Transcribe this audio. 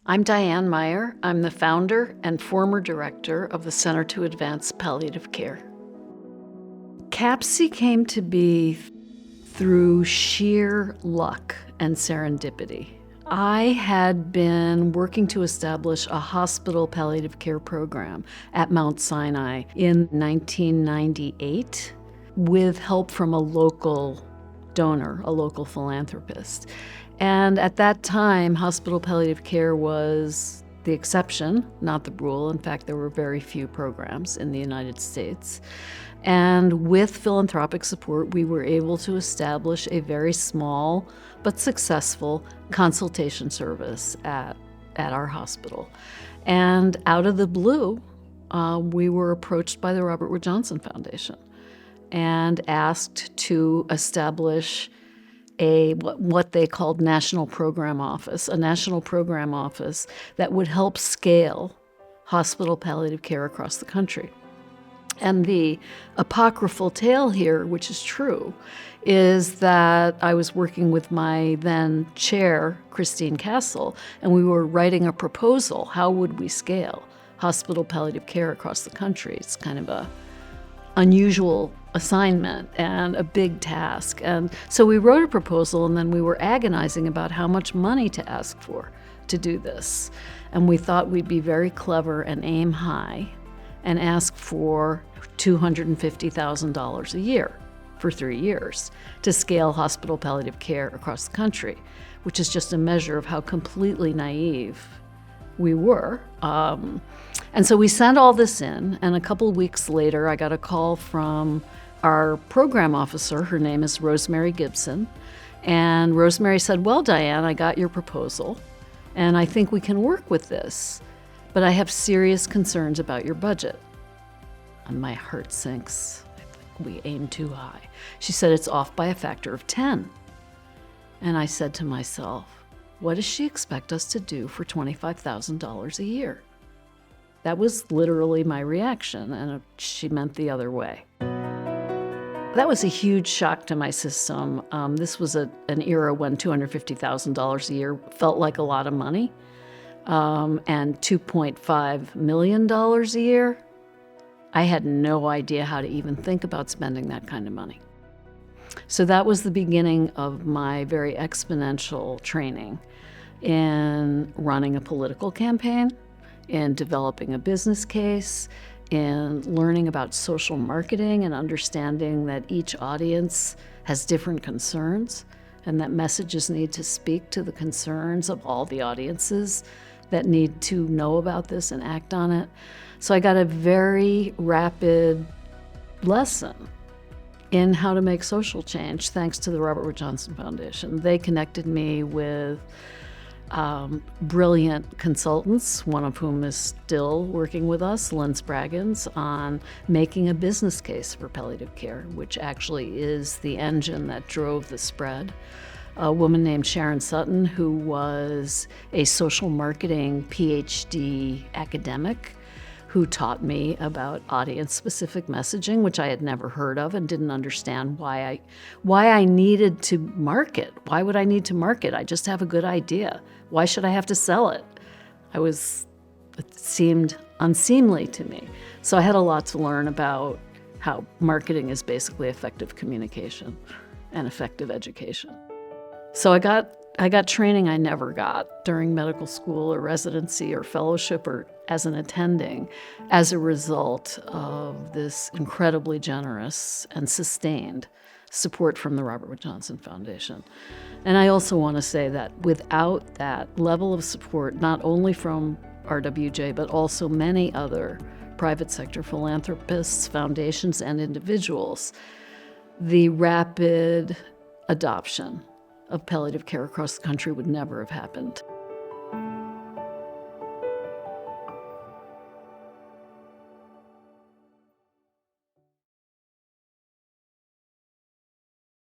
I'm Diane Meyer. I'm the founder and former director of the Center to Advance Palliative Care. CAPC came to be through sheer luck and serendipity. I had been working to establish a hospital palliative care program at Mount Sinai in 1998 with help from a local donor, a local philanthropist. And at that time, hospital palliative care was the exception, not the rule. In fact, there were very few programs in the United States. And with philanthropic support, we were able to establish a very small but successful consultation service at our hospital. And out of the blue, we were approached by the Robert Wood Johnson Foundation and asked to establish what they called National Program Office, a national program office that would help scale hospital palliative care across the country. And the apocryphal tale here, which is true, is that I was working with my then chair, Christine Castle, and we were writing a proposal. How would we scale hospital palliative care across the country? It's kind of a unusual assignment and a big task. And so we wrote a proposal, and then we were agonizing about how much money to ask for to do this. And we thought we'd be very clever and aim high and ask for $250,000 a year for 3 years to scale hospital palliative care across the country, which is just a measure of how completely naive we were. And so we sent all this in, and a couple of weeks later, I got a call from our program officer. Her name is Rosemary Gibson. And Rosemary said, "Well, Diane, I got your proposal, and I think we can work with this, but I have serious concerns about your budget." And my heart sinks. I think we aim too high. She said, "It's off by a factor of 10. And I said to myself, what does she expect us to do for $25,000 a year? That was literally my reaction, and she meant the other way. That was a huge shock to my system. This was an era when $250,000 a year felt like a lot of money, and $2.5 million a year, I had no idea how to even think about spending that kind of money. So that was the beginning of my very exponential training in running a political campaign, in developing a business case, in learning about social marketing and understanding that each audience has different concerns and that messages need to speak to the concerns of all the audiences that need to know about this and act on it. So I got a very rapid lesson in how to make social change thanks to the Robert Wood Johnson Foundation. They connected me with brilliant consultants, one of whom is still working with us, Lynn Spraggins, on making a business case for palliative care, which actually is the engine that drove the spread. A woman named Sharon Sutton, who was a social marketing PhD academic, who taught me about audience-specific messaging, which I had never heard of and didn't understand why I needed to market. Why would I need to market? I just have a good idea. Why should I have to sell it? It seemed unseemly to me. So I had a lot to learn about how marketing is basically effective communication and effective education. So I got training I never got during medical school or residency or fellowship or as an attending as a result of this incredibly generous and sustained support from the Robert Wood Johnson Foundation. And I also want to say that without that level of support, not only from RWJ, but also many other private sector philanthropists, foundations, and individuals, the rapid adoption of palliative care across the country would never have happened.